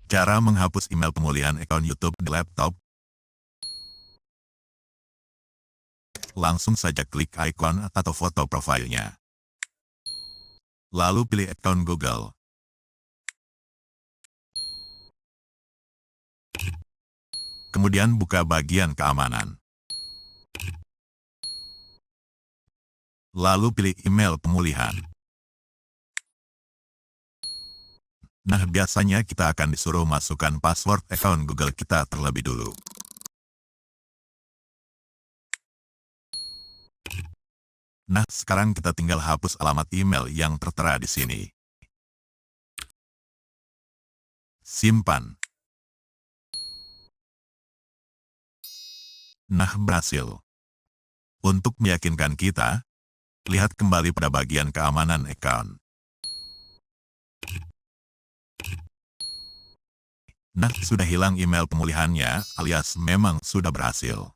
Cara menghapus email pemulihan akun YouTube di laptop. Langsung saja klik ikon atau foto profilnya. Lalu pilih akun Google. Kemudian buka bagian keamanan. Lalu pilih email pemulihan. Nah, biasanya kita akan disuruh masukkan password akun Google kita terlebih dulu. Nah, sekarang kita tinggal hapus alamat email yang tertera di sini. Simpan. Nah, berhasil. Untuk meyakinkan kita, lihat kembali pada bagian keamanan akun. Nah, sudah hilang email pemulihannya, alias memang sudah berhasil.